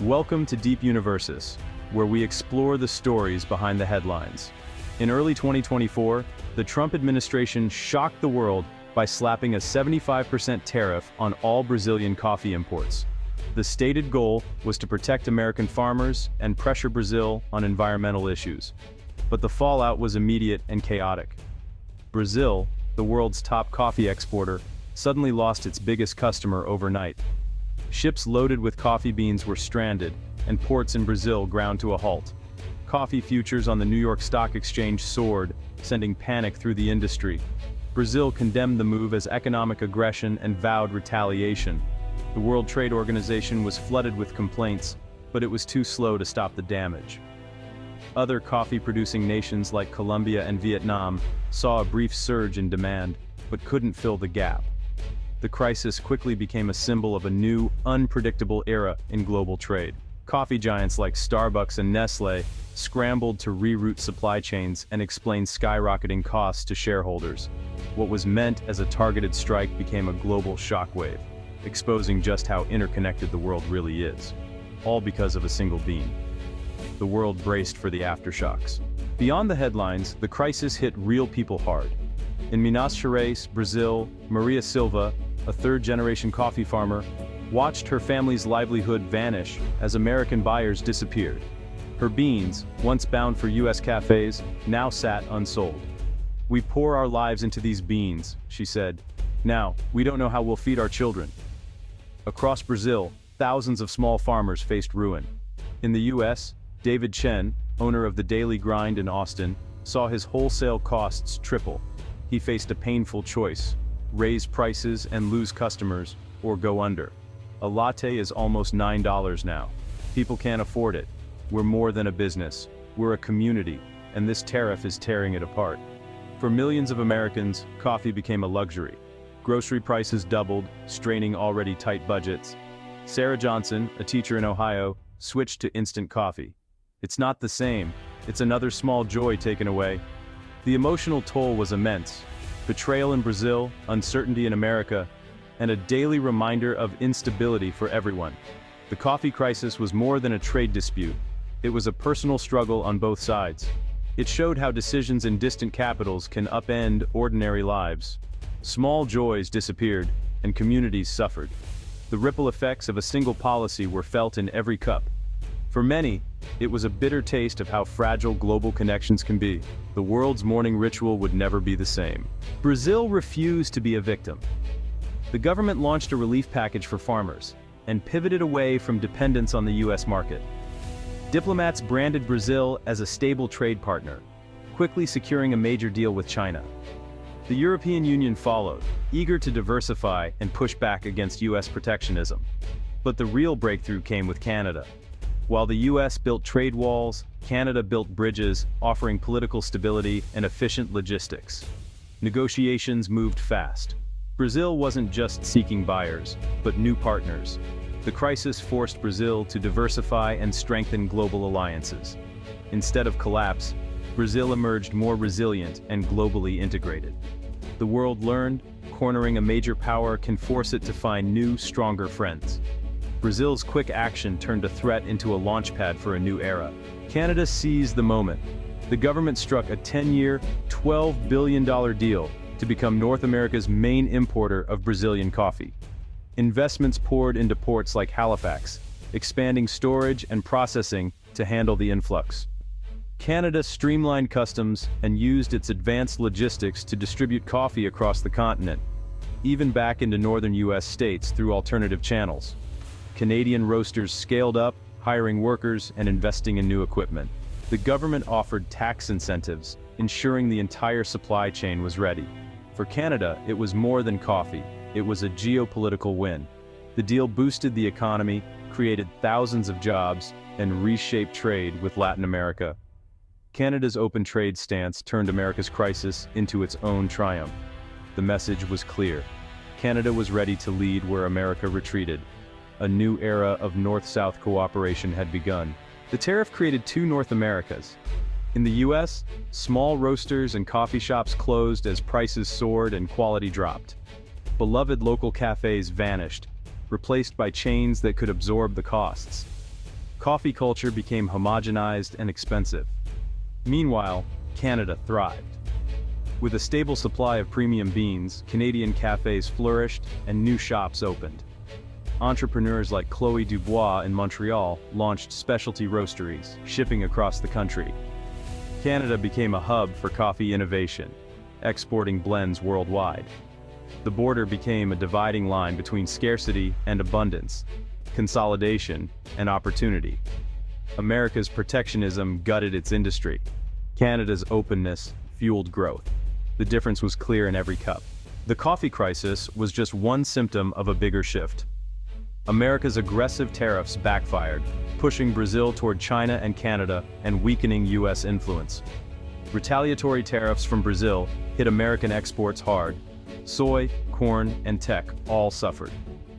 Welcome to Deep Universes, where we explore the stories behind the headlines. In early 2024, the Trump administration shocked the world by slapping a 75% tariff on all Brazilian coffee imports. The stated goal was to protect American farmers and pressure Brazil on environmental issues. But the fallout was immediate and chaotic. Brazil, the world's top coffee exporter, suddenly lost its biggest customer overnight. Ships loaded with coffee beans were stranded, and ports in Brazil ground to a halt. Coffee futures on the New York Stock Exchange soared, sending panic through the industry. Brazil condemned the move as economic aggression and vowed retaliation. The World Trade Organization was flooded with complaints, but it was too slow to stop the damage. Other coffee-producing nations like Colombia and Vietnam saw a brief surge in demand, but couldn't fill the gap. The crisis quickly became a symbol of a new, unpredictable era in global trade. Coffee giants like Starbucks and Nestle scrambled to reroute supply chains and explain skyrocketing costs to shareholders. What was meant as a targeted strike became a global shockwave, exposing just how interconnected the world really is. All because of a single bean. The world braced for the aftershocks. Beyond the headlines, the crisis hit real people hard. In Minas Gerais, Brazil, Maria Silva, a third-generation coffee farmer, watched her family's livelihood vanish as American buyers disappeared. Her beans, once bound for U.S. cafes, now sat unsold. "We pour our lives into these beans," she said. "Now, we don't know how we'll feed our children." Across Brazil, thousands of small farmers faced ruin. In the U.S., David Chen, owner of the Daily Grind in Austin, saw his wholesale costs triple. He faced a painful choice: raise prices and lose customers, or go under. A latte is almost $9 now. People can't afford it. We're more than a business. We're a community, and this tariff is tearing it apart. For millions of Americans, coffee became a luxury. Grocery prices doubled, straining already tight budgets. Sarah Johnson, a teacher in Ohio, switched to instant coffee. "It's not the same. It's another small joy taken away." The emotional toll was immense. Betrayal in Brazil, uncertainty in America, and a daily reminder of instability for everyone. The coffee crisis was more than a trade dispute. It was a personal struggle on both sides. It showed how decisions in distant capitals can upend ordinary lives. Small joys disappeared, and communities suffered. The ripple effects of a single policy were felt in every cup. For many, it was a bitter taste of how fragile global connections can be. The world's morning ritual would never be the same. Brazil refused to be a victim. The government launched a relief package for farmers and pivoted away from dependence on the U.S. market. Diplomats branded Brazil as a stable trade partner, quickly securing a major deal with China. The European Union followed, eager to diversify and push back against U.S. protectionism. But the real breakthrough came with Canada. While the U.S. built trade walls, Canada built bridges, offering political stability and efficient logistics. Negotiations moved fast. Brazil wasn't just seeking buyers, but new partners. The crisis forced Brazil to diversify and strengthen global alliances. Instead of collapse, Brazil emerged more resilient and globally integrated. The world learned, cornering a major power can force it to find new, stronger friends. Brazil's quick action turned a threat into a launchpad for a new era. Canada seized the moment. The government struck a 10-year, $12 billion deal to become North America's main importer of Brazilian coffee. Investments poured into ports like Halifax, expanding storage and processing to handle the influx. Canada streamlined customs and used its advanced logistics to distribute coffee across the continent, even back into northern U.S. states through alternative channels. Canadian roasters scaled up, hiring workers and investing in new equipment. The government offered tax incentives, ensuring the entire supply chain was ready. For Canada, it was more than coffee. It was a geopolitical win. The deal boosted the economy, created thousands of jobs, and reshaped trade with Latin America. Canada's open trade stance turned America's crisis into its own triumph. The message was clear. Canada was ready to lead where America retreated. A new era of North-South cooperation had begun. The tariff created two North Americas. In the U.S., small roasters and coffee shops closed as prices soared and quality dropped. Beloved local cafes vanished, replaced by chains that could absorb the costs. Coffee culture became homogenized and expensive. Meanwhile, Canada thrived. With a stable supply of premium beans, Canadian cafes flourished and new shops opened. Entrepreneurs like Chloe Dubois in Montreal launched specialty roasteries, shipping across the country. Canada became a hub for coffee innovation, exporting blends worldwide. The border became a dividing line between scarcity and abundance, consolidation and opportunity. America's protectionism gutted its industry. Canada's openness fueled growth. The difference was clear in every cup. The coffee crisis was just one symptom of a bigger shift. America's aggressive tariffs backfired, pushing Brazil toward China and Canada and weakening U.S. influence. Retaliatory tariffs from Brazil hit American exports hard. Soy, corn, and tech all suffered.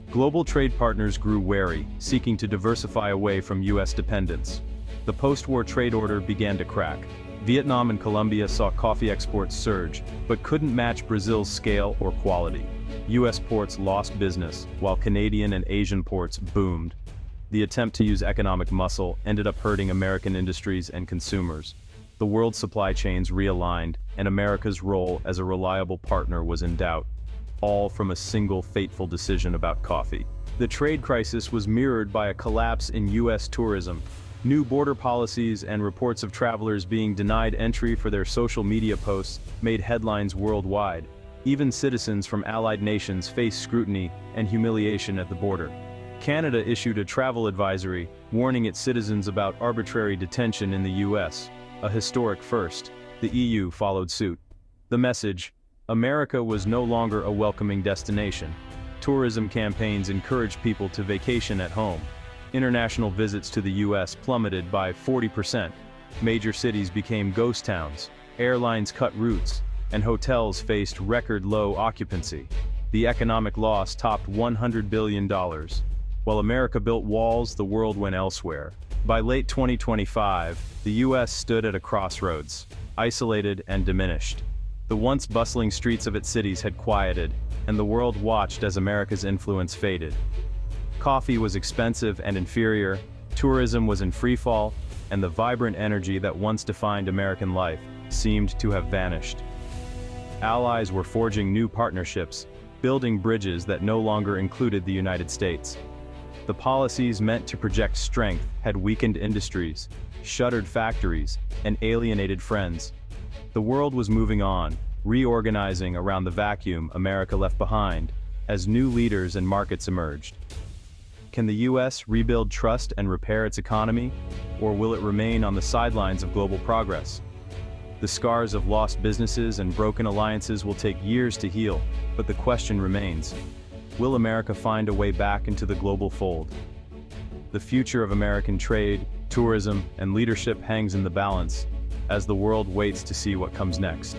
Global trade partners grew wary, seeking to diversify away from U.S. dependence. The post-war trade order began to crack. Vietnam and Colombia saw coffee exports surge, but couldn't match Brazil's scale or quality. U.S. ports lost business, while Canadian and Asian ports boomed. The attempt to use economic muscle ended up hurting American industries and consumers. The world's supply chains realigned, and America's role as a reliable partner was in doubt, all from a single fateful decision about coffee. The trade crisis was mirrored by a collapse in U.S. tourism. New border policies and reports of travelers being denied entry for their social media posts made headlines worldwide. Even citizens from allied nations faced scrutiny and humiliation at the border. Canada issued a travel advisory, warning its citizens about arbitrary detention in the U.S., a historic first. The EU followed suit. The message: America was no longer a welcoming destination. Tourism campaigns encouraged people to vacation at home. International visits to the U.S. plummeted by 40%. Major cities became ghost towns, airlines cut routes, and hotels faced record-low occupancy. The economic loss topped $100 billion. While America built walls, the world went elsewhere. By late 2025, the U.S. stood at a crossroads, isolated and diminished. The once bustling streets of its cities had quieted, and the world watched as America's influence faded. Coffee was expensive and inferior, tourism was in freefall, and the vibrant energy that once defined American life seemed to have vanished. Allies were forging new partnerships, building bridges that no longer included the United States. The policies meant to project strength had weakened industries, shuttered factories, and alienated friends. The world was moving on, reorganizing around the vacuum America left behind, as new leaders and markets emerged. Can the U.S. rebuild trust and repair its economy, or will it remain on the sidelines of global progress? The scars of lost businesses and broken alliances will take years to heal, but the question remains: will America find a way back into the global fold? The future of American trade, tourism, and leadership hangs in the balance, as the world waits to see what comes next.